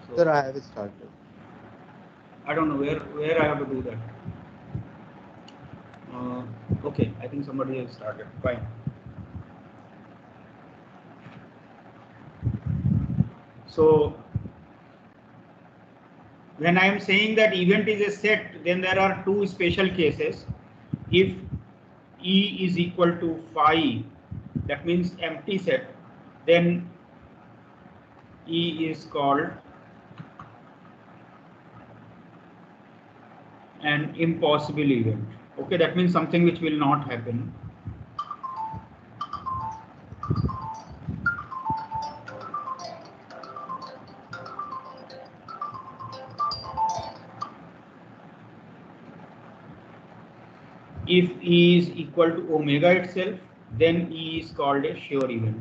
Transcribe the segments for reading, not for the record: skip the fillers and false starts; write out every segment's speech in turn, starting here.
So Sir, I have started. I don't know where I have to do that. Okay, I think somebody has started. Fine. So when I am saying that event is a set, then there are two special cases. If E is equal to phi, that means empty set, then E is called an impossible event. Okay, that means something which will not happen. If E is equal to omega itself, then E is called a sure event.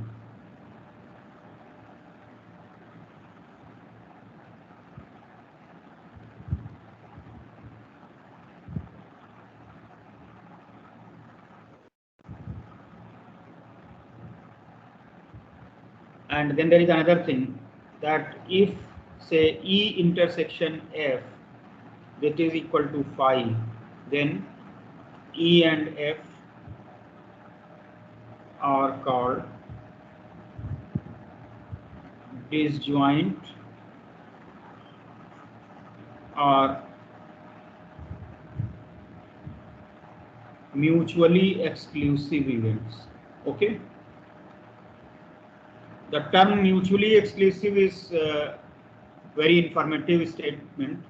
And then there is another thing, that if say E intersection F that is equal to phi, then E and F are called disjoint or mutually exclusive events. Okay, the term mutually exclusive is very informative statement.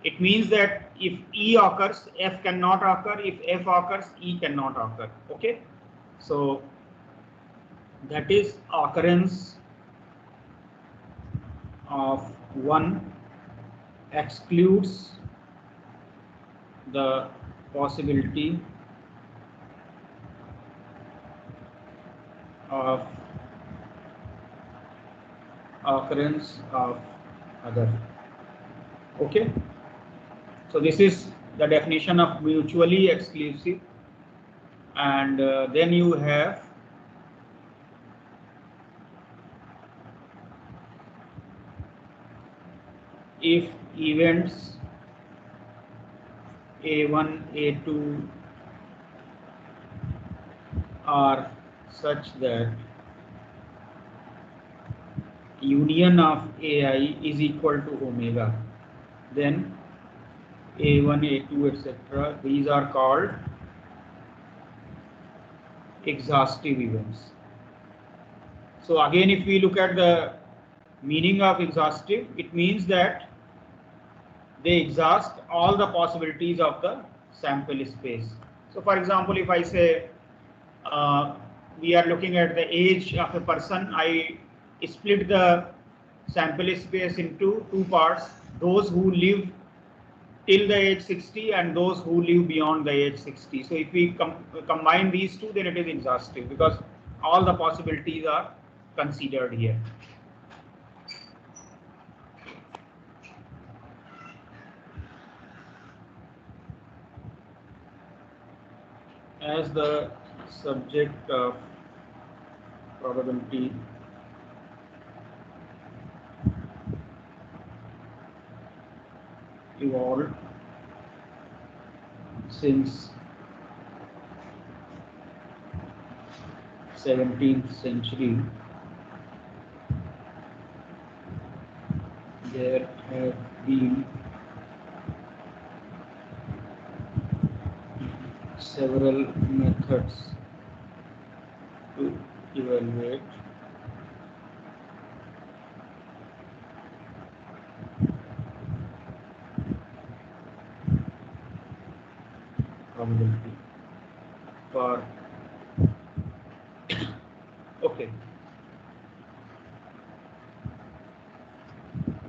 It means that if E occurs, F cannot occur. If F occurs, E cannot occur. Okay, so that is occurrence of one excludes the possibility of occurrence of other. Okay, so this is the definition of mutually exclusive. And then you have if events A1, A2 are such that union of AI is equal to omega, then A1, A2, etc. these are called exhaustive events. So again, if we look at the meaning of exhaustive, it means that they exhaust all the possibilities of the sample space. So for example, if I say we are looking at the age of a person, I split the sample space into two parts, those who live till the age 60 and those who live beyond the age 60. So if we combine these two, then it is exhaustive because all the possibilities are considered here. As the subject of probability evolved since 17th century, there have been several methods to evaluate probability for okay,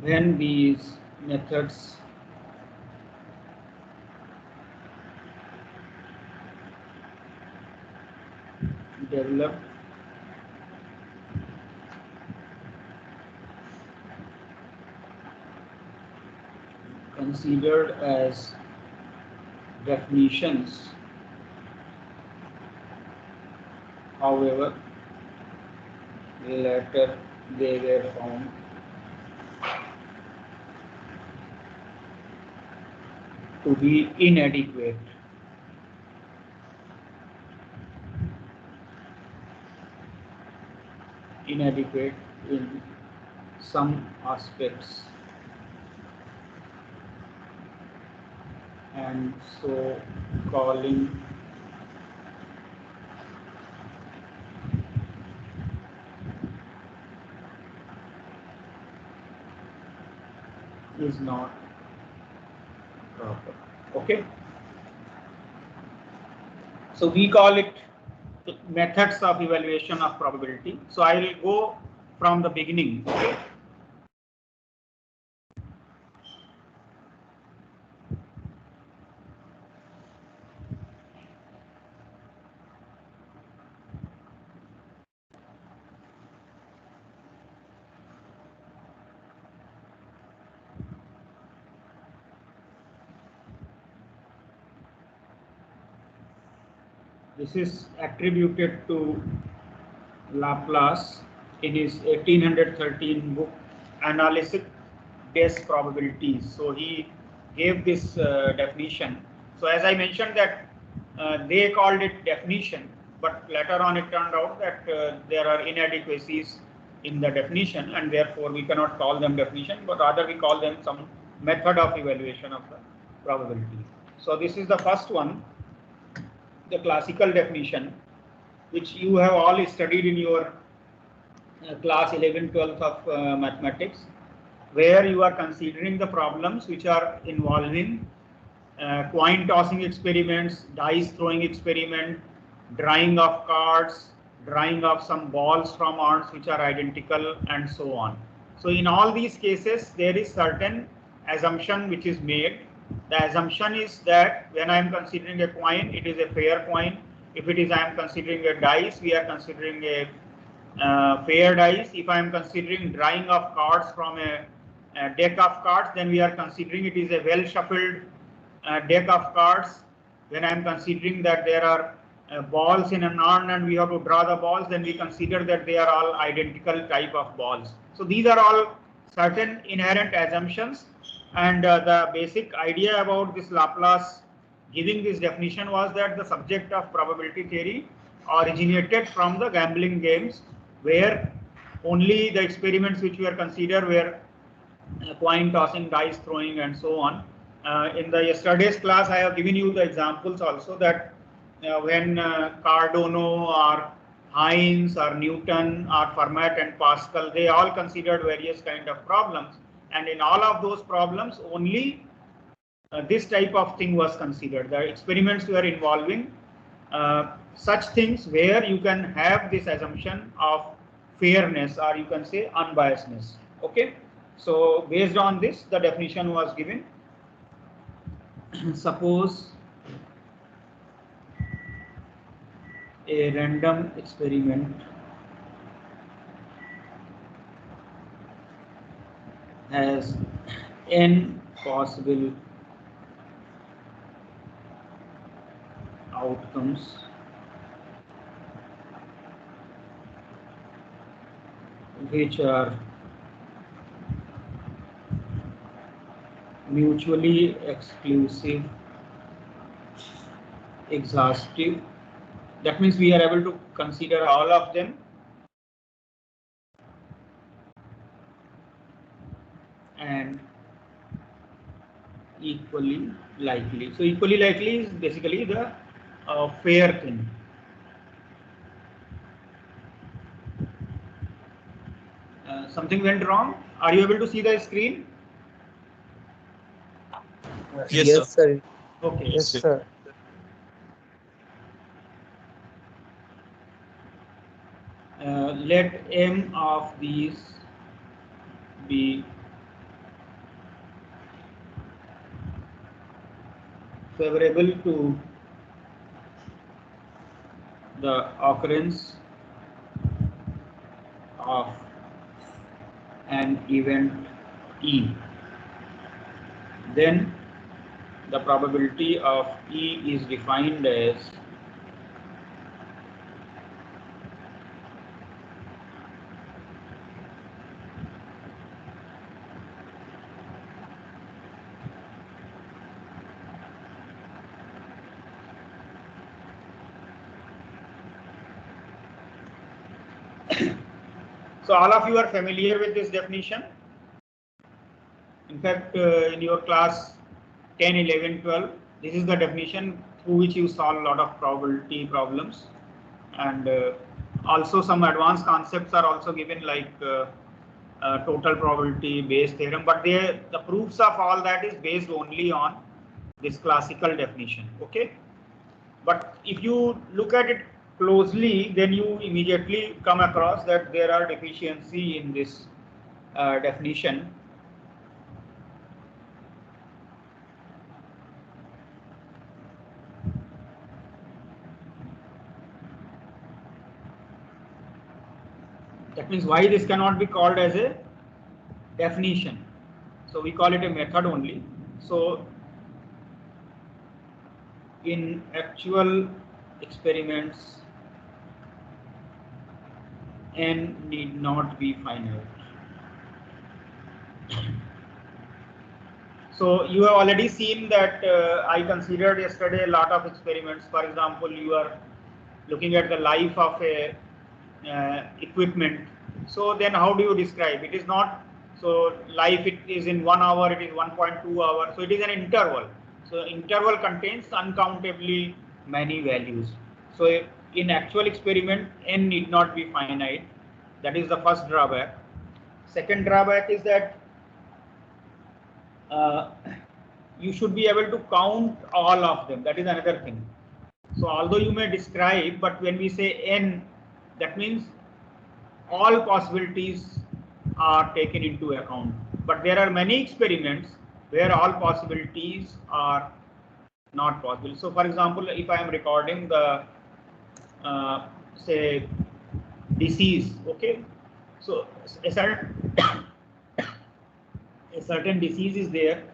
when these methods develop considered as definitions, however, later they were found to be inadequate. Inadequate in some aspects, and so calling is not proper. Okay. So we call it methods of evaluation of probability. So I will go from the beginning. Okay. This is attributed to Laplace in his 1813 book Analytic Base Probabilities. So he gave this definition. So as I mentioned that they called it definition, but later on it turned out that there are inadequacies in the definition, and therefore we cannot call them definition, but rather we call them some method of evaluation of the probability. So this is the first one, the classical definition, which you have all studied in your class 11, 12 of mathematics, where you are considering the problems which are involving coin tossing experiments, dice throwing experiment, drawing of cards, drawing of some balls from urns which are identical, and so on. So in all these cases, there is certain assumption which is made. The assumption is that when I am considering a coin, it is a fair coin. If it is I am considering a dice, we are considering a fair dice. If I am considering drawing of cards from a deck of cards, then we are considering it is a well shuffled deck of cards. When I am considering that there are balls in an urn and we have to draw the balls, then we consider that they are all identical type of balls. So these are all certain inherent assumptions, and the basic idea about this Laplace giving this definition was that the subject of probability theory originated from the gambling games, where only the experiments which were considered were coin tossing, dice throwing, and so on. In the yesterday's class, I have given you the examples also that when Cardano or Heinz or Newton or Fermat and Pascal, they all considered various kind of problems, and in all of those problems, only this type of thing was considered. The experiments were involving such things where you can have this assumption of fairness, or you can say unbiasedness. Okay. So based on this, the definition was given. Suppose a random experiment has n possible outcomes which are mutually exclusive, exhaustive. That means we are able to consider all of them and equally likely. So equally likely is basically the fair thing. Something went wrong. Are you able to see the screen? Yes, sir. Okay. Yes, sir. Let m of these be favorable to the occurrence of an event E. Then the probability of E is defined as So all of you are familiar with this definition. In fact, in your class 10, 11, 12, this is the definition through which you solve a lot of probability problems. And also some advanced concepts are also given, like total probability, Bayes theorem, but the proofs of all that is based only on this classical definition. Okay, but if you look at it closely, then you immediately come across that there are deficiency in this definition. That means why this cannot be called as a definition. So we call it a method only. So in actual experiments, n need not be finite. So you have already seen that I considered yesterday a lot of experiments. For example, you are looking at the life of a equipment. So then how do you describe? It is not, so life it is in 1 hour, it is 1.2 hours. So it is an interval. So interval contains uncountably many values. So in actual experiment, n need not be finite. That is the first drawback. Second drawback is that you should be able to count all of them. That is another thing. So although you may describe, but when we say n, that means all possibilities are taken into account. But there are many experiments where all possibilities are not possible. So for example, if I am recording the say disease, okay, so a certain disease is there,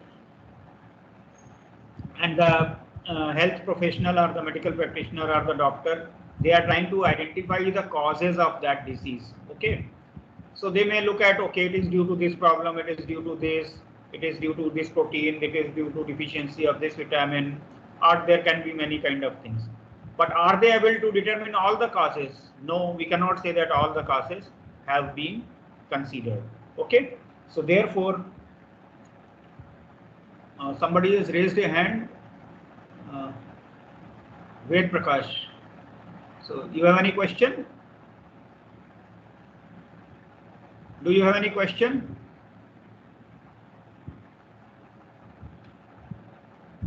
and the health professional or the medical practitioner or the doctor, they are trying to identify the causes of that disease. Okay, so they may look at, okay, it is due to this problem, it is due to this, it is due to this protein, it is due to deficiency of this vitamin, or there can be many kind of things. But are they able to determine all the causes? No, we cannot say that all the causes have been considered. Okay, so therefore somebody has raised a hand. Ved Prakash. So you have any question? Do you have any question?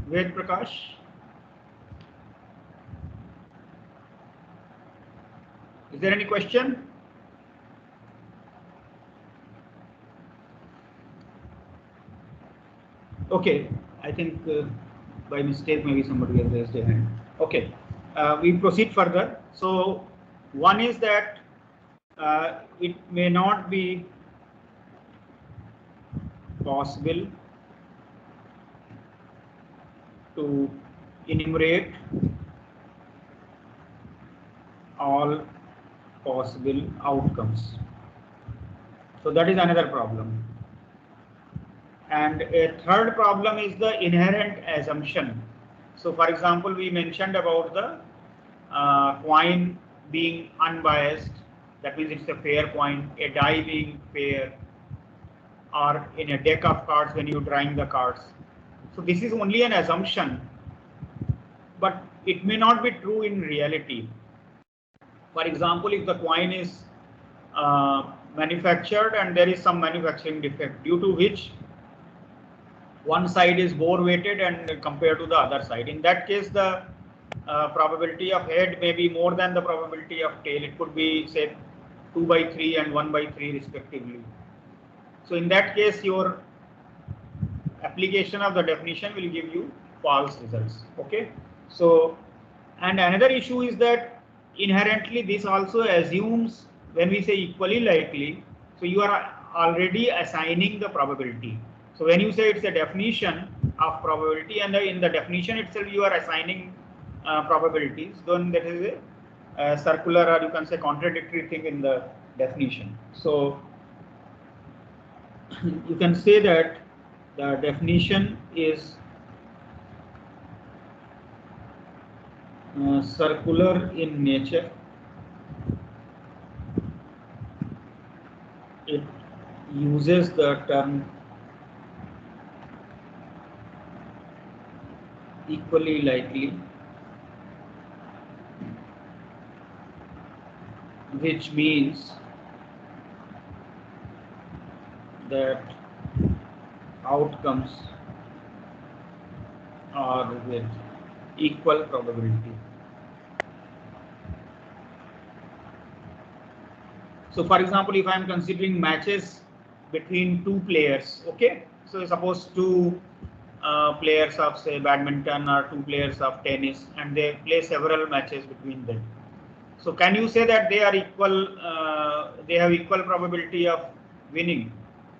Ved Prakash. Is there any question? Okay, I think by mistake maybe somebody has raised a hand. Okay, we proceed further. So one is that it may not be possible to enumerate all possible outcomes. So that is another problem. And a third problem is the inherent assumption. So for example, we mentioned about the coin being unbiased. That means it's a fair coin, a die being fair, or in a deck of cards when you're drawing the cards. So this is only an assumption, but it may not be true in reality. For example, if the coin is manufactured and there is some manufacturing defect due to which one side is more weighted and compared to the other side, in that case the probability of head may be more than the probability of tail. It could be say 2/3 and 1/3 respectively. So in that case your application of the definition will give you false results. Okay, so and another issue is that inherently this also assumes, when we say equally likely, so you are already assigning the probability. So when you say it's a definition of probability and in the definition itself you are assigning probabilities, then that is a circular, or you can say contradictory thing in the definition. So you can say that the definition is circular in nature, it uses the term equally likely, which means that outcomes are with equal probability. So for example, if I am considering matches between two players, okay, so suppose two players of say badminton or two players of tennis, and they play several matches between them. So can you say that they are equal, they have equal probability of winning?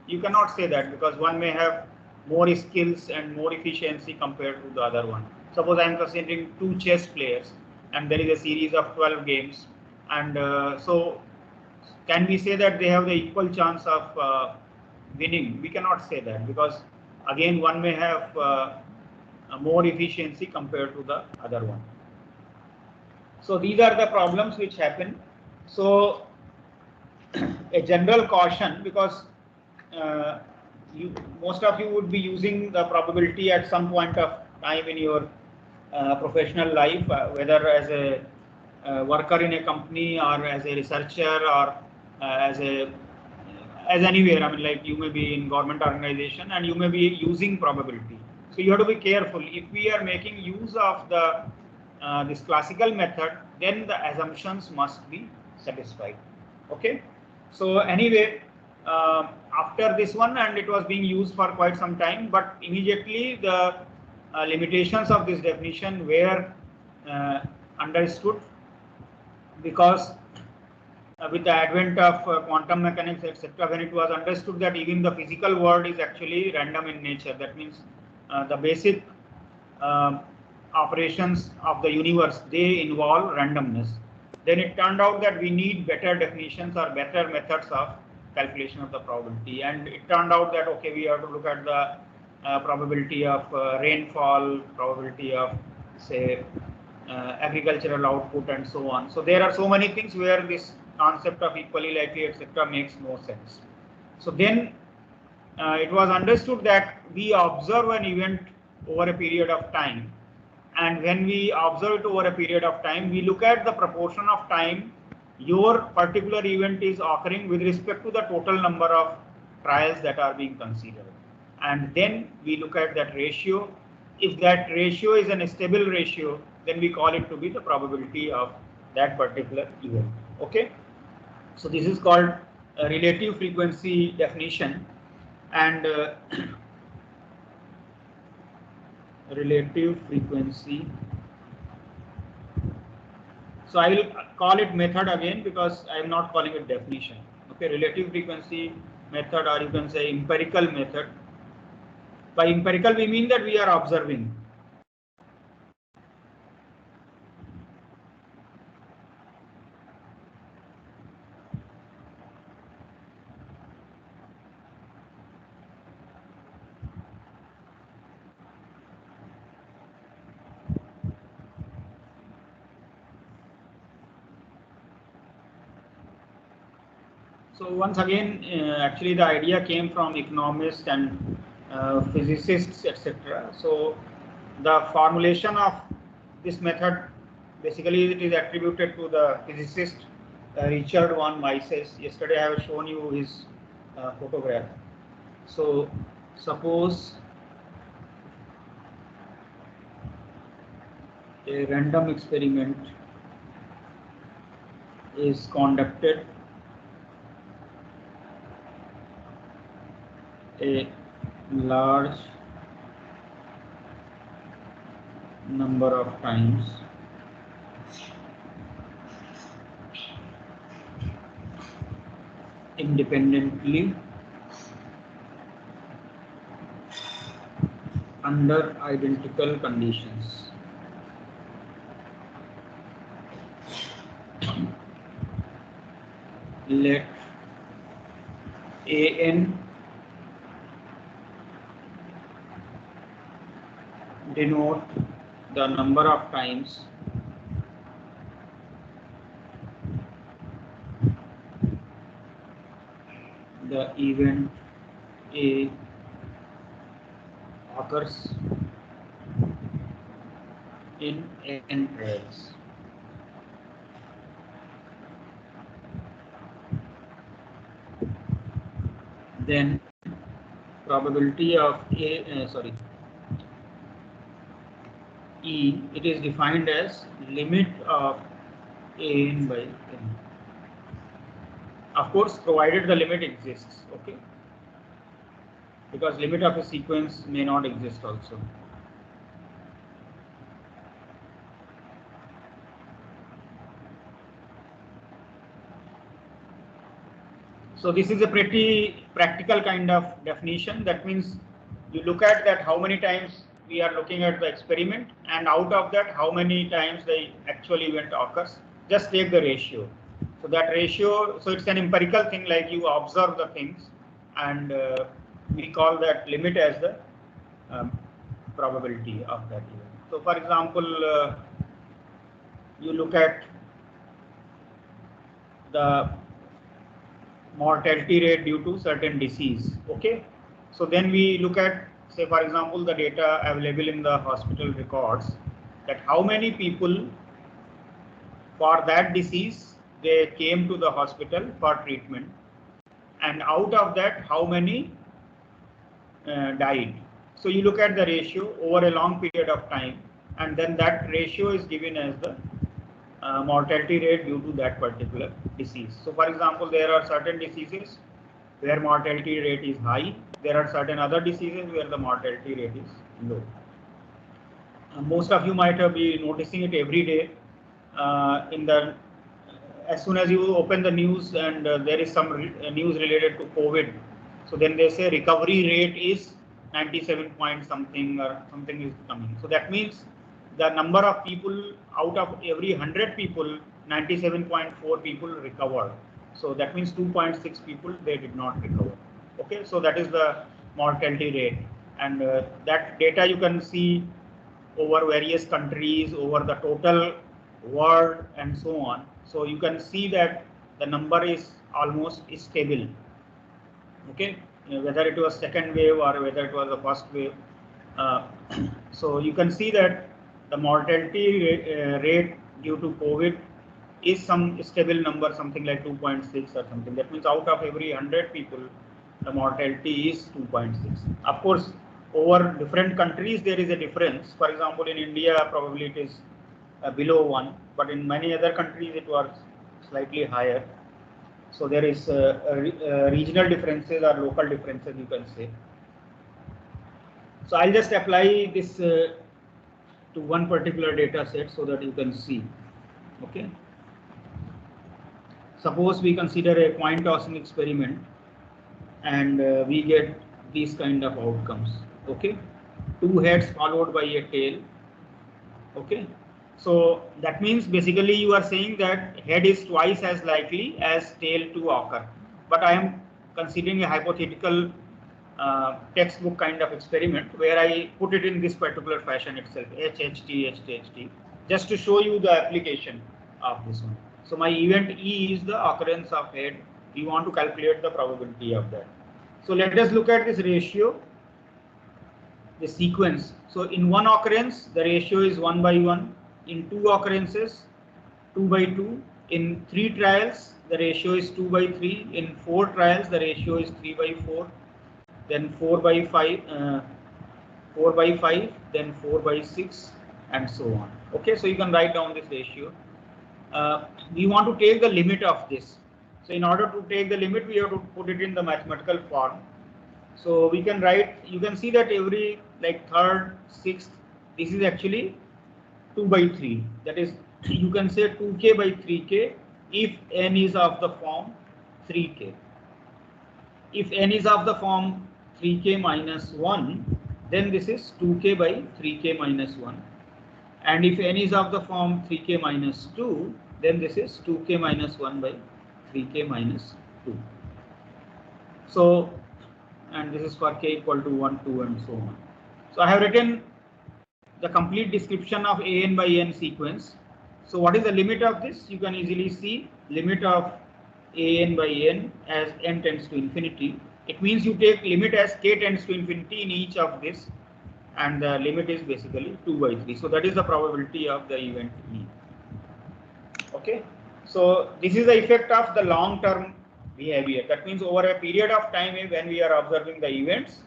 You cannot say that, because one may have more skills and more efficiency compared to the other one. Suppose I am considering two chess players and there is a series of 12 games, and so can we say that they have the equal chance of winning? We cannot say that, because again one may have more efficiency compared to the other one. So these are the problems which happen. So a general caution, because most of you would be using the probability at some point of time in your professional life, whether as a worker in a company or as a researcher or as anywhere. I mean, like you may be in government organization and you may be using probability. So you have to be careful. If we are making use of the this classical method, then the assumptions must be satisfied. Okay. So anyway, after this one, and it was being used for quite some time, but immediately the limitations of this definition were understood, because with the advent of quantum mechanics, etc., when it was understood that even the physical world is actually random in nature, that means the basic operations of the universe, they involve randomness, then it turned out that we need better definitions or better methods of calculation of the probability. And it turned out that, okay, we have to look at the probability of rainfall, probability of say agricultural output, and so on. So there are so many things where this concept of equally likely, etc., makes no sense. So then it was understood that we observe an event over a period of time, and when we observe it over a period of time, we look at the proportion of time your particular event is occurring with respect to the total number of trials that are being considered, and then we look at that ratio. If that ratio is a stable ratio, then we call it to be the probability of that particular event. Okay, so this is called a relative frequency definition, and relative frequency. So I will call it method again, because I am not calling it definition. Okay, relative frequency method, or you can say empirical method. By empirical, we mean that we are observing. So once again, actually the idea came from economists and physicists, etc. So the formulation of this method, basically it is attributed to the physicist Richard von Mises. Yesterday I have shown you his photograph. So suppose a random experiment is conducted a large number of times independently under identical conditions. Let an denote the number of times the event A occurs in n trials. Then probability of E, it is defined as limit of an by n. Of course, provided the limit exists, okay? Because limit of a sequence may not exist also. So this is a pretty practical kind of definition. That means you look at that how many times we are looking at the experiment, and out of that how many times the actual event occurs. Just take the ratio. So that ratio, so it's an empirical thing, like you observe the things, and we call that limit as the probability of that event. So for example, you look at the mortality rate due to certain disease, okay? So then we look at, say for example, the data available in the hospital records, that how many people for that disease they came to the hospital for treatment, and out of that how many died. So you look at the ratio over a long period of time, and then that ratio is given as the mortality rate due to that particular disease. So for example, there are certain diseases where mortality rate is high. There are certain other diseases where the mortality rate is low. Most of you might have been noticing it every day as soon as you open the news and there is some news related to COVID. So then they say recovery rate is 97 point something or something is coming. So that means the number of people out of every 100 people, 97.4 people recovered. So that means 2.6 people they did not recover. Okay, so that is the mortality rate, and that data you can see over various countries, over the total world, and so on. So you can see that the number is almost stable. Okay, whether it was second wave or whether it was the first wave. So you can see that the mortality rate due to COVID is some stable number, something like 2.6 or something. That means out of every 100 people, the mortality is 2.6. Of course, over different countries there is a difference. For example, in India probably it is below 1, but in many other countries it was slightly higher. So there is regional differences or local differences, you can say. So I'll just apply this to one particular data set so that you can see. Okay. Suppose we consider a coin tossing experiment, and we get these kind of outcomes. Okay, 2 heads followed by a tail. Okay, so that means basically you are saying that head is twice as likely as tail to occur. But I am considering a hypothetical textbook kind of experiment where I put it in this particular fashion itself, HHT, just to show you the application of this one. So my event E is the occurrence of head. We want to calculate the probability of that. So let us look at this ratio, the sequence. So in one occurrence, the ratio is 1 by 1. In 2 occurrences, 2 by 2. In 3 trials, the ratio is 2 by 3. In 4 trials, the ratio is 3 by 4. Then 4 by 5, 4 by 5, then 4 by 6, and so on. Okay, so you can write down this ratio. We want to take the limit of this. So in order to take the limit, we have to put it in the mathematical form. So we can write, you can see that every like third, sixth, this is actually 2 by 3. That is, you can say 2k by 3k if n is of the form 3k. If n is of the form 3k minus 1, then this is 2k by 3k minus 1. And if n is of the form 3k minus 2, then this is 2k minus 1 by 3k minus 2. So, and this is for k equal to 1, 2, and so on. So I have written the complete description of a n by n sequence. So what is the limit of this? You can easily see limit of an by n as n tends to infinity. It means you take limit as k tends to infinity in each of this, and the limit is basically 2 by 3. So that is the probability of the event E. Okay. So this is the effect of the long-term behavior. That means over a period of time when we are observing the events,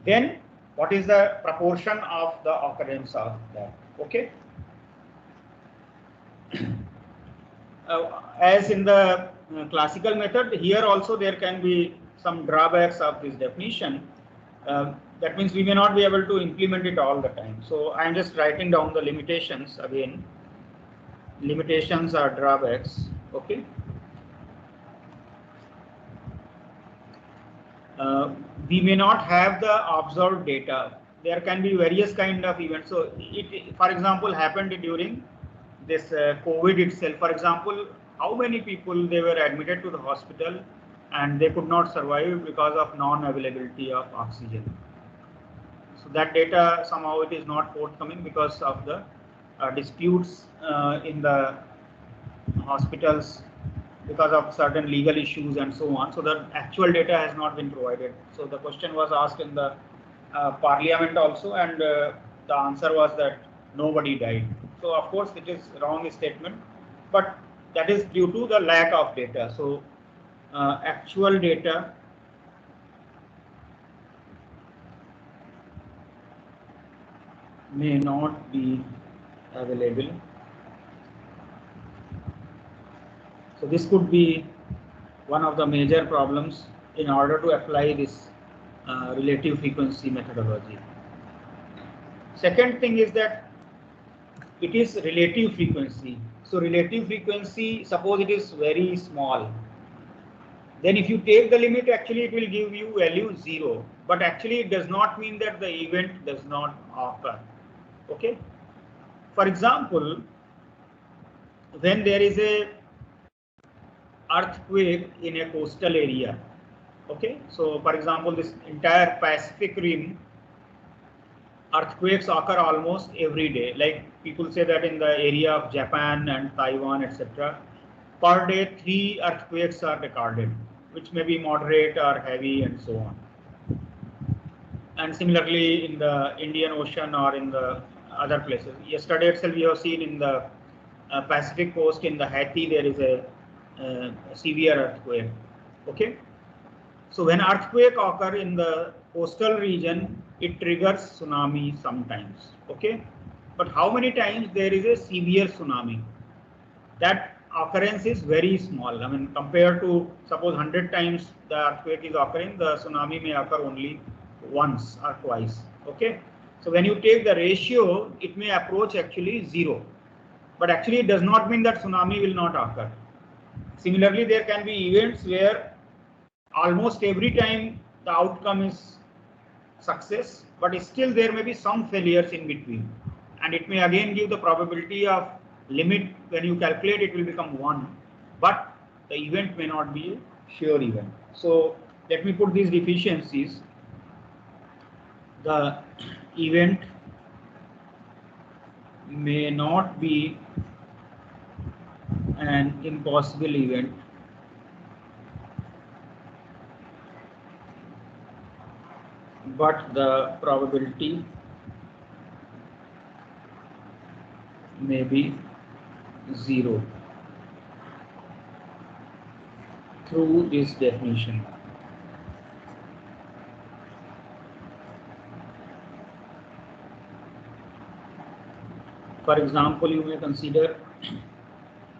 then what is the proportion of the occurrence of that? Okay. As in the classical method, here also there can be some drawbacks of this definition. That means we may not be able to implement it all the time. So I am just writing down the limitations again. Limitations are drawbacks. Okay. We may not have the observed data. There can be various kind of events. So it, for example, happened during this COVID itself. For example, how many people they were admitted to the hospital and they could not survive because of non-availability of oxygen. So that data somehow it is not forthcoming because of the disputes in the hospitals, because of certain legal issues and so on. So the actual data has not been provided. So the question was asked in the parliament also, and the answer was that nobody died. So of course it is wrong statement, but that is due to the lack of data. So actual data may not be available. So this could be one of the major problems in order to apply this relative frequency methodology. Second thing is that it is relative frequency. So relative frequency, suppose it is very small, then if you take the limit, actually it will give you value 0. But actually it does not mean that the event does not occur. Okay. For example, when there is a earthquake in a coastal area. Okay, so for example, this entire Pacific Rim, earthquakes occur almost every day. Like people say that in the area of Japan and Taiwan, etc., per day 3 earthquakes are recorded, which may be moderate or heavy and so on. And similarly in the Indian Ocean or in the other places. Yesterday itself we have seen in the Pacific coast in the Haiti there is a severe earthquake. Okay. So when earthquake occur in the coastal region, it triggers tsunami sometimes. Okay. But how many times there is a severe tsunami? That occurrence is very small. I mean, compared to suppose 100 times the earthquake is occurring, the tsunami may occur only once or twice. Okay. So when you take the ratio, it may approach actually 0. But actually it does not mean that tsunami will not occur. Similarly, there can be events where almost every time the outcome is success, but still there may be some failures in between. And it may again give the probability of limit. When you calculate, it will become 1, but the event may not be a sure event. So let me put these deficiencies. The event may not be an impossible event, but the probability may be 0 through this definition. For example, you may consider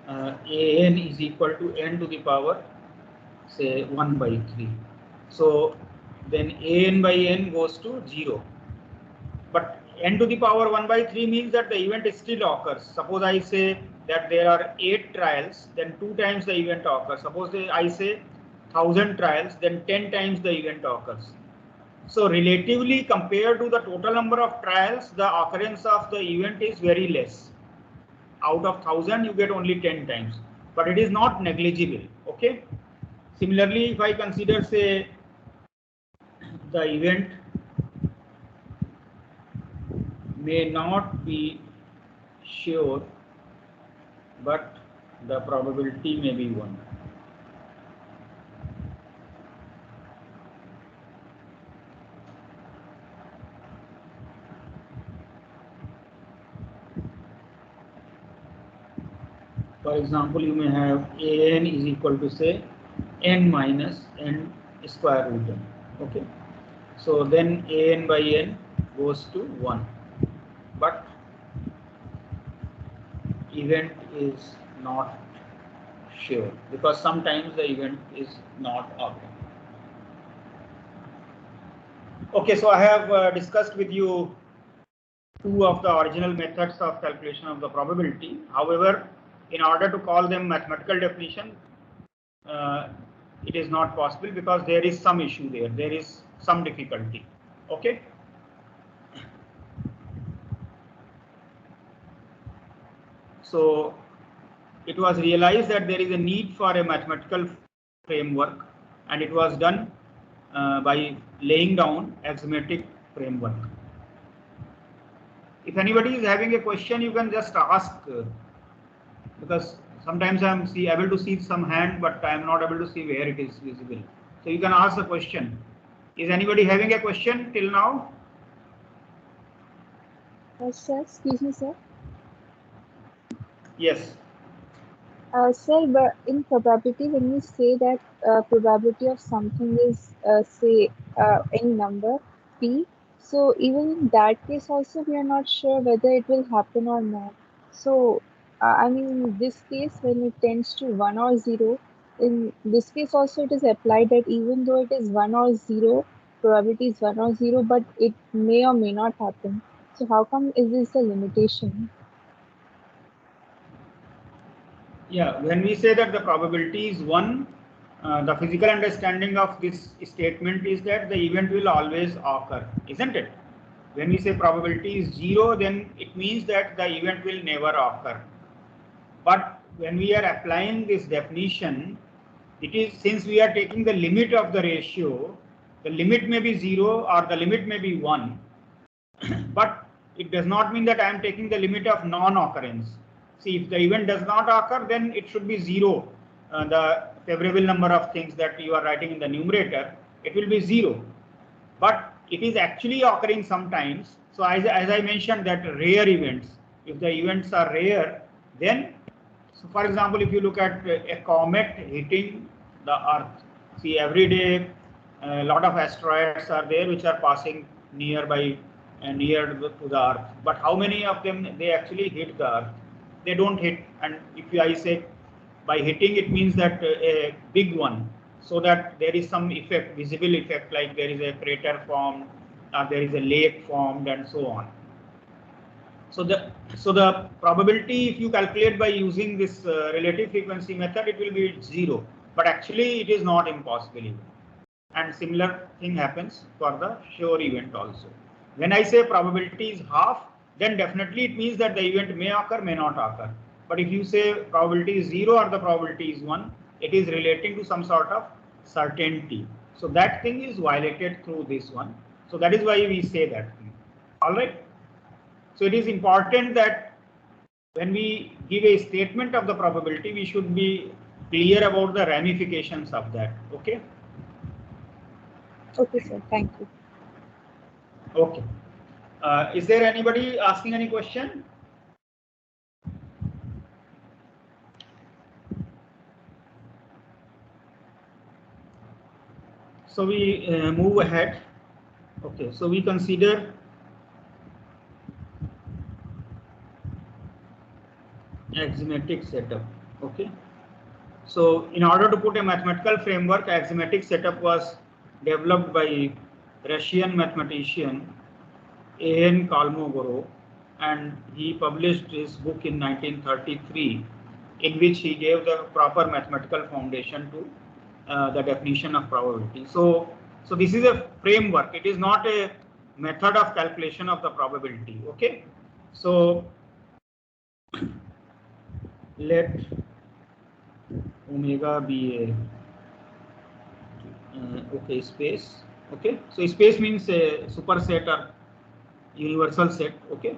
an is equal to n to the power, say 1 by 3. So then an by n goes to 0. But n to the power 1 by 3 means that the event still occurs. Suppose I say that there are 8 trials, then 2 times the event occurs. Suppose I say 1000 trials, then 10 times the event occurs. So relatively compared to the total number of trials, the occurrence of the event is very less. Out of 1000, you get only 10 times, but it is not negligible. Okay. Similarly, if I consider, say, the event may not be sure, but the probability may be 1. For example, you may have an is equal to say n minus n square root n. Okay, so then an by n goes to 1, but event is not sure because sometimes the event is not occurring. Okay, so I have discussed with you two of the original methods of calculation of the probability. However, in order to call them mathematical definition, it is not possible because there is some issue there. There is some difficulty. Okay. So it was realized that there is a need for a mathematical framework, and it was done by laying down axiomatic framework. If anybody is having a question, you can just ask, because sometimes I am able to see some hand, but I am not able to see where it is visible. So you can ask the question. Is anybody having a question till now? Sir, excuse me, sir. Yes. Sir, but in probability, when we say that probability of something is, say, any number, p, so even in that case also, we are not sure whether it will happen or not. So, I mean, in this case, when it tends to 1 or 0, in this case also it is applied that even though it is 1 or 0, probability is 1 or 0, but it may or may not happen. So, how come is this a limitation? Yeah, when we say that the probability is 1, the physical understanding of this statement is that the event will always occur, isn't it? When we say probability is 0, then it means that the event will never occur. But when we are applying this definition, it is, since we are taking the limit of the ratio, the limit may be 0 or the limit may be 1, but it does not mean that I am taking the limit of non-occurrence. See, if the event does not occur, then it should be 0. The favorable number of things that you are writing in the numerator, it will be 0. But it is actually occurring sometimes. So as I mentioned that rare events, if the events are rare, then, so for example, if you look at a comet hitting the Earth, see every day a lot of asteroids are there which are passing nearby and near to the Earth. But how many of them they actually hit the Earth? They don't hit. And if I say by hitting, it means that a big one, so that there is some effect, visible effect, like there is a crater formed, or there is a lake formed, and so on. So the probability, if you calculate by using this relative frequency method, it will be 0. But actually, it is not impossible even. And similar thing happens for the sure event also. When I say probability is half, then definitely it means that the event may occur, may not occur. But if you say probability is 0 or the probability is 1, it is relating to some sort of certainty. So that thing is violated through this one. So that is why we say that thing. All right. So it is important that when we give a statement of the probability, we should be clear about the ramifications of that. Okay. Okay, sir. Thank you. Okay. Is there anybody asking any question? So we move ahead. Okay. So we consider axiomatic setup. Okay. So in order to put a mathematical framework, axiomatic setup was developed by Russian mathematician A.N. Kolmogorov, and he published his book in 1933, in which he gave the proper mathematical foundation to the definition of probability. So this is a framework. It is not a method of calculation of the probability. Okay. So let omega be a okay space. Okay. So space means a superset or universal set. Okay.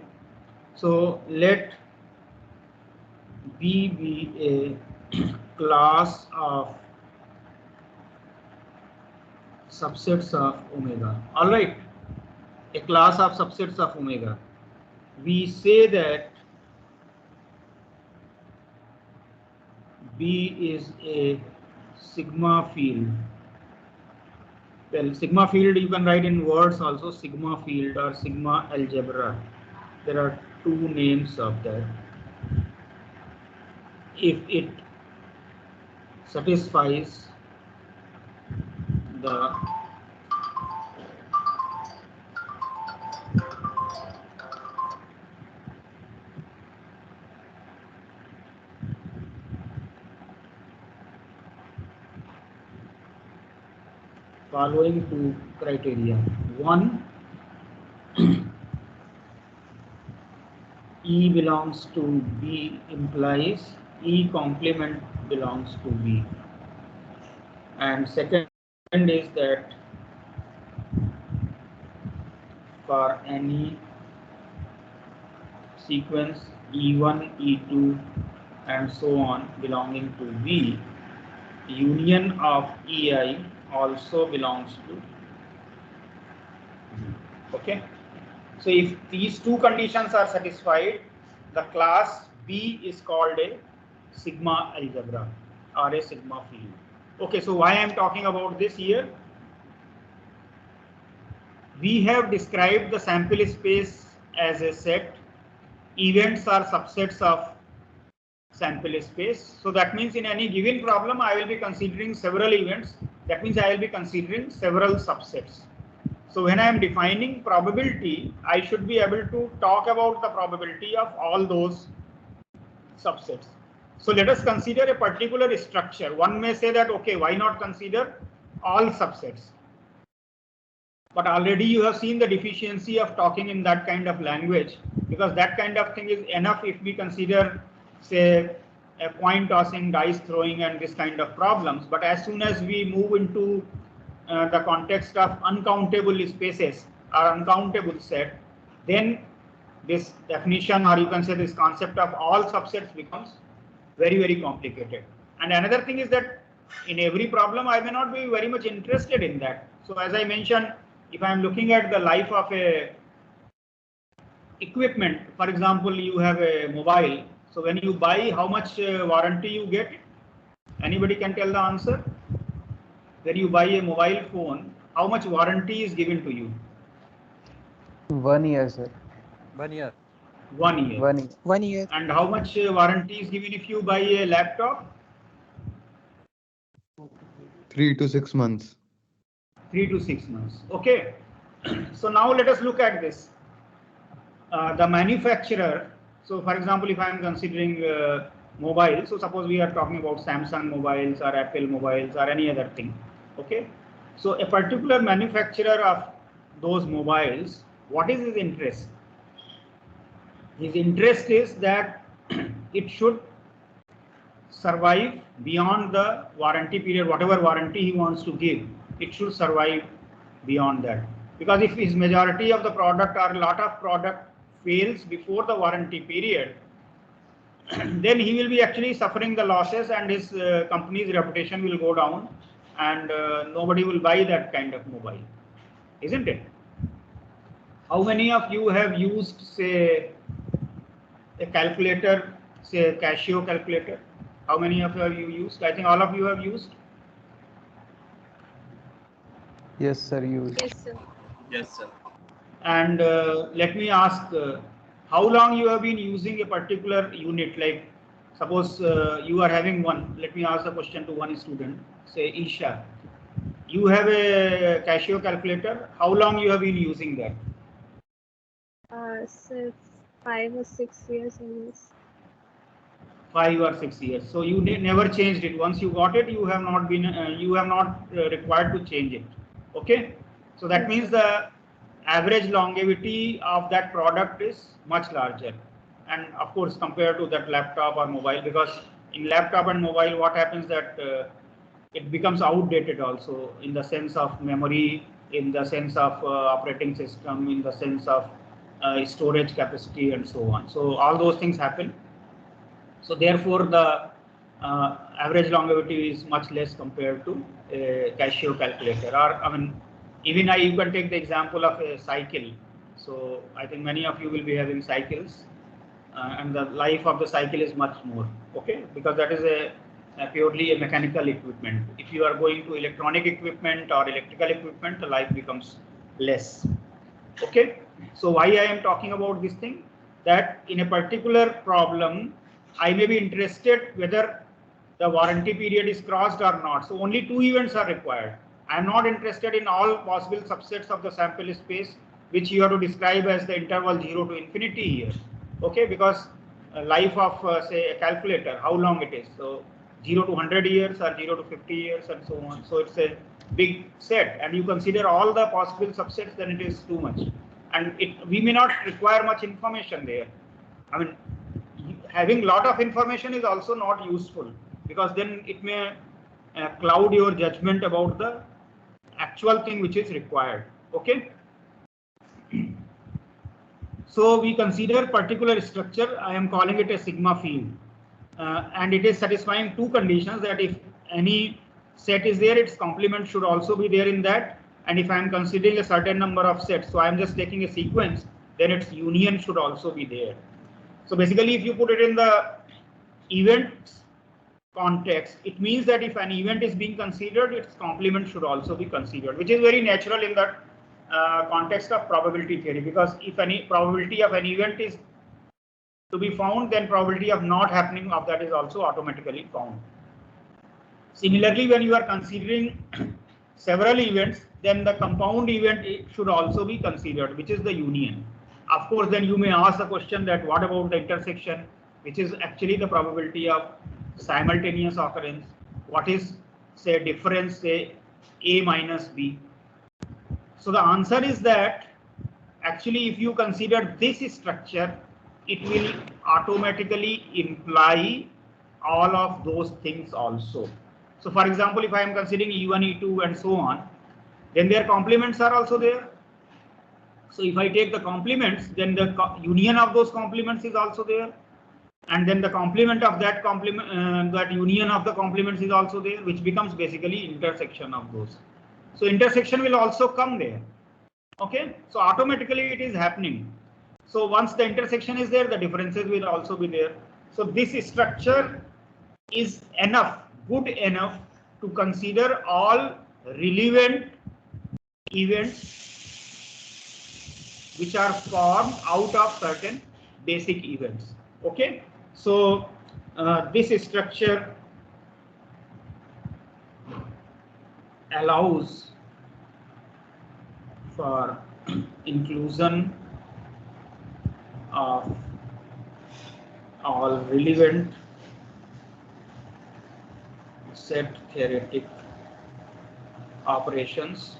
So let B be a class of subsets of omega. All right, a class of subsets of omega. We say that B is a sigma field. Well, sigma field you can write in words also, sigma field or sigma algebra. There are two names of that. If it satisfies the following two criteria. One, E belongs to B implies E complement belongs to B. And second is that for any sequence E1, E2 and so on belonging to B, union of EI also belongs to B. Okay. So if these two conditions are satisfied, the class B is called a sigma algebra or a sigma field. Okay, so why I am talking about this here? We have described the sample space as a set. Events are subsets of sample space. So that means in any given problem, I will be considering several events. That means I will be considering several subsets. So when I am defining probability, I should be able to talk about the probability of all those subsets. So let us consider a particular structure. One may say that, okay, why not consider all subsets? But already you have seen the deficiency of talking in that kind of language, because that kind of thing is enough if we consider, say, a coin tossing, dice throwing and this kind of problems. But as soon as we move into the context of uncountable spaces or uncountable set, then this definition, or you can say this concept of all subsets, becomes very, very complicated. And another thing is that in every problem, I may not be very much interested in that. So as I mentioned, if I am looking at the life of a equipment, for example, you have a mobile. So when you buy, how much warranty you get? Anybody can tell the answer? When you buy a mobile phone, how much warranty is given to you? 1 year, sir. 1 year. 1 year. 1 year. 1 year. And how much warranty is given if you buy a laptop? 3 to 6 months. 3 to 6 months. Okay. So now let us look at this. The manufacturer. So for example, if I am considering mobile, so suppose we are talking about Samsung mobiles or Apple mobiles or any other thing. Okay. So a particular manufacturer of those mobiles, what is his interest? His interest is that it should survive beyond the warranty period, whatever warranty he wants to give, it should survive beyond that. Because if his majority of the product or a lot of product fails before the warranty period, then he will be actually suffering the losses and his company's reputation will go down, and nobody will buy that kind of mobile, isn't it? How many of you have used, say, a calculator, say a Casio calculator? How many of you have used? I think all of you have used. Yes, sir. You. Yes, sir. Yes, sir. And let me ask, how long you have been using a particular unit? Like, suppose you are having one. Let me ask the question to one student. Say, Isha, you have a Casio calculator. How long you have been using that? So 5 or 6 years, I guess. 5 or 6 years. So you never changed it. Once you got it, you have not been, required to change it. Okay. So that means the average longevity of that product is much larger. And of course, compared to that laptop or mobile, because in laptop and mobile, what happens that it becomes outdated also, in the sense of memory, in the sense of operating system, in the sense of storage capacity and so on. So all those things happen. So therefore, the average longevity is much less compared to a Casio calculator. Or I mean, even you can take the example of a cycle. So I think many of you will be having cycles, and the life of the cycle is much more. Okay, because that is a purely a mechanical equipment. If you are going to electronic equipment or electrical equipment, the life becomes less. Okay, so why I am talking about this thing, that in a particular problem I may be interested whether the warranty period is crossed or not. So only two events are required. I am not interested in all possible subsets of the sample space which you have to describe as the interval 0 to infinity here. Okay, because life of say a calculator, how long it is. So 0 to 100 years or 0 to 50 years and so on. So it's a big set, and you consider all the possible subsets, then it is too much, and we may not require much information there. I mean, having lot of information is also not useful, because then it may cloud your judgment about the actual thing which is required. Okay. So we consider particular structure. I am calling it a sigma field, and it is satisfying two conditions, that if any set is there, its complement should also be there in that, and if I am considering a certain number of sets, so I am just taking a sequence, then its union should also be there. So basically, if you put it in the event context, it means that if an event is being considered, its complement should also be considered, which is very natural in the context of probability theory, because if any probability of an event is to be found, then probability of not happening of that is also automatically found. Similarly, when you are considering several events, then the compound event should also be considered, which is the union. Of course, then you may ask the question that what about the intersection, which is actually the probability of simultaneous occurrence. What is, say, difference, say, A minus B? So the answer is that actually if you consider this structure, it will automatically imply all of those things also. So for example, if I am considering E1, E2 and so on, then their complements are also there. So if I take the complements, then the union of those complements is also there. And then the complement of that complement, that union of the complements is also there, which becomes basically intersection of those. So intersection will also come there. Okay, so automatically it is happening. So once the intersection is there, the differences will also be there. So this structure is enough, good enough to consider all relevant events which are formed out of certain basic events. Okay, so this structure allows for inclusion of all relevant set theoretic operations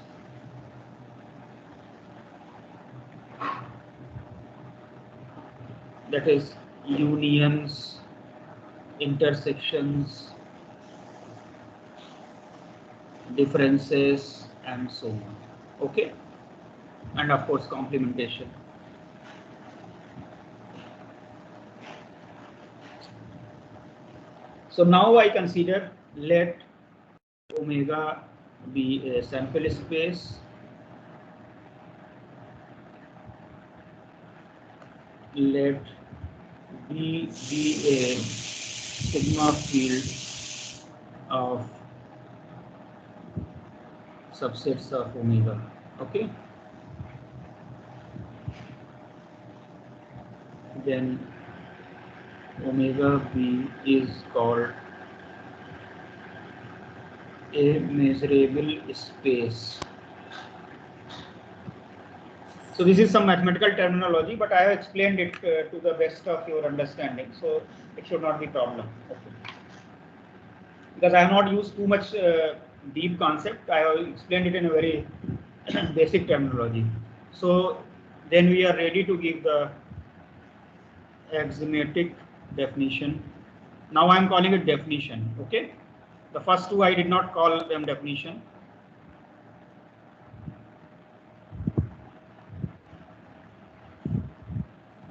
that is unions, intersections, differences, and so on. Okay, and of course complementation. So now I consider, let omega be a sample space, let B be a sigma field of subsets of omega. Okay, then omega B is called a measurable space. So this is some mathematical terminology, but I have explained it to the best of your understanding, so it should not be a problem. Okay. Because I have not used too much deep concept, I have explained it in a very basic terminology. So then we are ready to give the axiomatic definition. Now I am calling it definition. Okay, the first two I did not call them definition.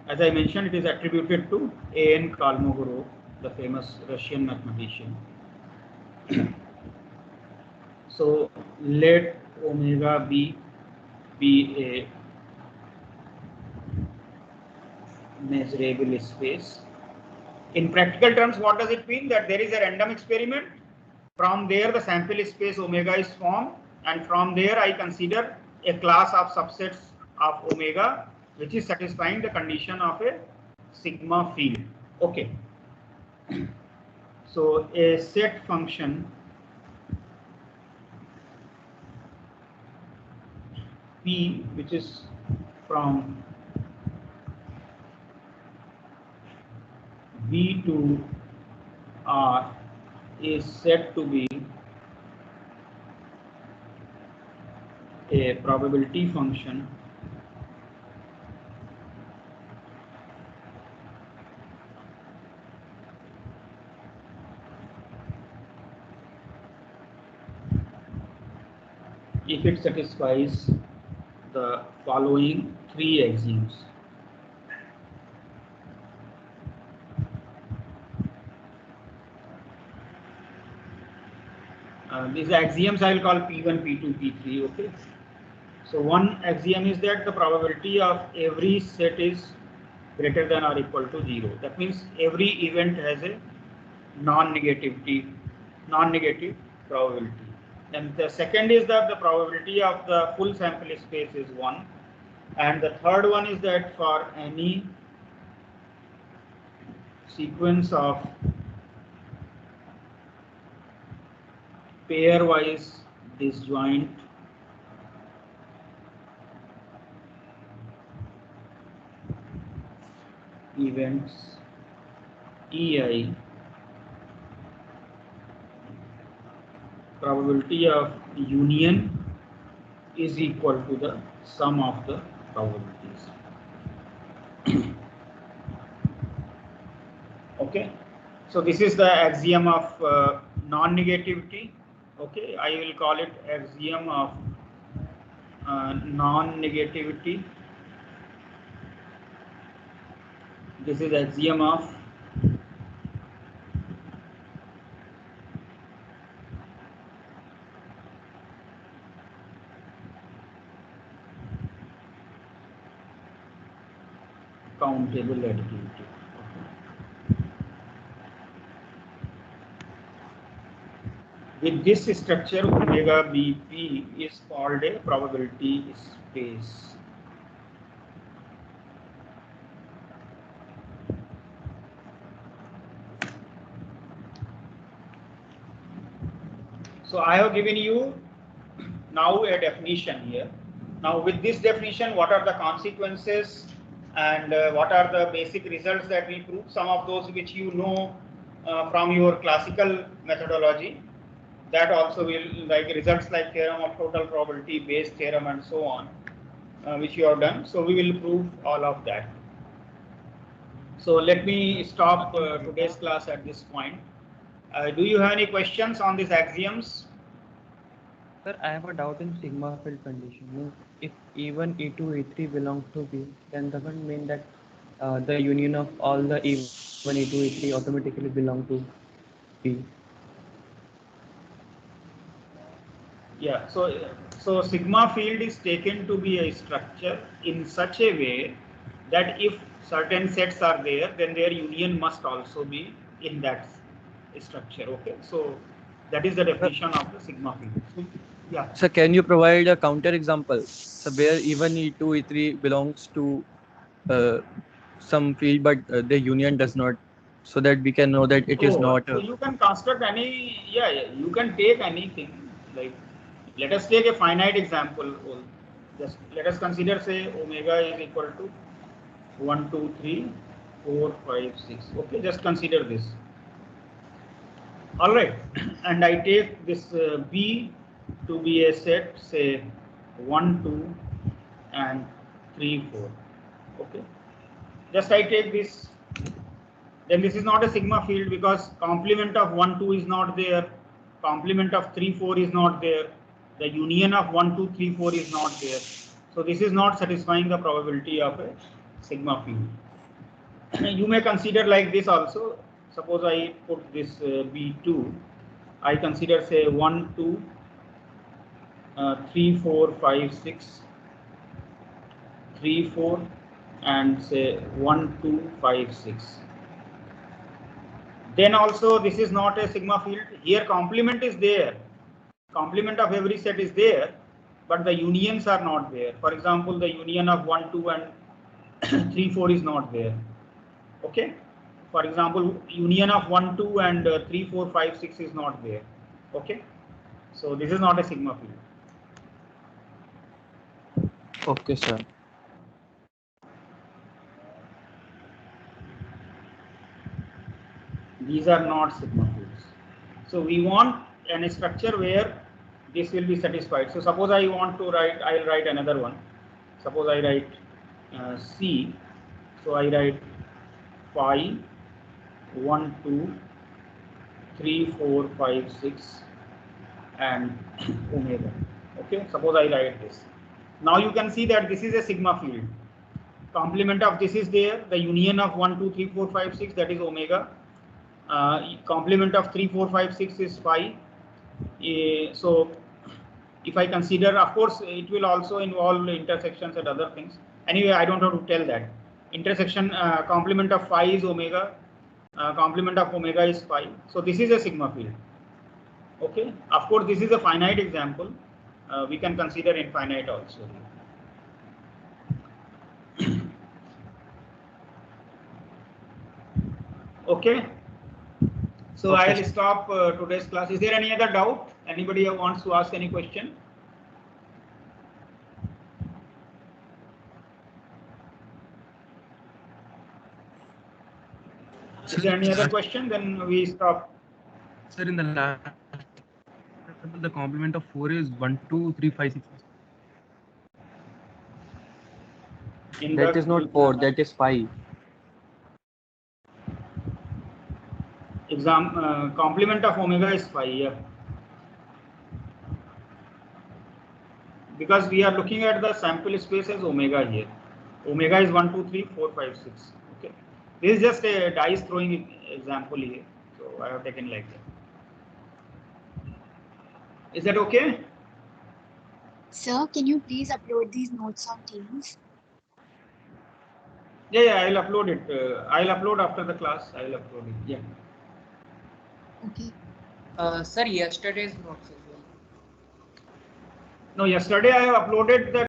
As I mentioned, it is attributed to A.N. Kolmogorov, the famous Russian mathematician. So let omega B be a measurable space. In practical terms, what does it mean? That there is a random experiment. From there, the sample space omega is formed, and from there, I consider a class of subsets of omega, which is satisfying the condition of a sigma field. Okay. So a set function P, which is from V to R, is said to be a probability function if it satisfies the following three axioms. These axioms I will call P1, P2, P3. Okay. So one axiom is that the probability of every set is greater than or equal to 0. That means every event has a non-negative probability. And the second is that the probability of the full sample space is 1. And the third one is that for any sequence of pairwise disjoint events EI, probability of union is equal to the sum of the probabilities. Okay, so this is the axiom of non-negativity. Okay, I will call it axiom of non-negativity. This is axiom of countable additivity. With this structure, omega BP is called a probability space. So I have given you now a definition here. Now with this definition, what are the consequences and what are the basic results that we prove? Some of those which you know from your classical methodology. That also will, like results like theorem of total probability, Bayes theorem, and so on, which you have done. So we will prove all of that. So let me stop today's class at this point. Do you have any questions on these axioms? Sir, I have a doubt in sigma field condition. If E1, E2, E3 belong to B, then doesn't mean that the union of all the E1, E2, E3 automatically belong to B. Yeah, so sigma field is taken to be a structure in such a way that if certain sets are there, then their union must also be in that structure. Okay, so that is the definition of the sigma field. So, yeah. So can you provide a counter example? So where E1, E2, E3 belongs to some field, but the union does not, so that we can know that it is not. So you can construct any, yeah, you can take anything. Like, let us take a finite example. Just let us consider, say, omega is equal to 1, 2, 3, 4, 5, 6. Okay, just consider this. All right, and I take this B to be a set, say 1, 2, and 3, 4. Okay, just I take this. Then this is not a sigma field because complement of 1, 2 is not there. Complement of 3, 4 is not there. The union of 1, 2, 3, 4 is not there. So this is not satisfying the probability of a sigma field. You may consider like this also. Suppose I put this B2. I consider say 1, 2, 3, 4, 5, 6, 3, 4, and say 1, 2, 5, 6. then also this is not a sigma field. Here complement is there, complement of every set is there, but the unions are not there. For example, the union of 1, 2 and 3, 4 is not there. Okay. For example, union of 1, 2 and 3, 4, 5, 6 is not there. Okay. So this is not a sigma field. Okay, sir. These are not sigma fields. So we want a structure where this will be satisfied. So suppose I want to write, I'll write another one. Suppose I write C. So I write phi 1, 2, 3, 4, 5, 6 and omega. Okay, suppose I write this. Now you can see that this is a sigma field. Complement of this is there. The union of 1, 2, 3, 4, 5, 6, that is omega. Complement of 3, 4, 5, 6 is phi. So if I consider, of course, it will also involve intersections and other things. Anyway, I don't have to tell that. Intersection complement of phi is omega. Complement of omega is phi. So this is a sigma field. Okay. Of course, this is a finite example. We can consider infinite also. Okay. So Okay. I'll stop today's class. Is there any other doubt? Anybody who wants to ask any question? Is there any other question? Then we stop. Sir, in the last, the complement of 4 is 1, 2, 3, 5, 6. That is not 4, that is 5. Complement of omega is phi. Yeah. Because we are looking at the sample space as omega here. Omega is 1, 2, 3, 4, 5, 6. Okay. This is just a dice throwing example here. So I have taken like that. Is that okay? Sir, can you please upload these notes on Teams? Yeah, I'll upload it. I'll upload after the class. I'll upload it. Yeah. Okay. Sir, yesterday's notes as well. No, yesterday I have uploaded the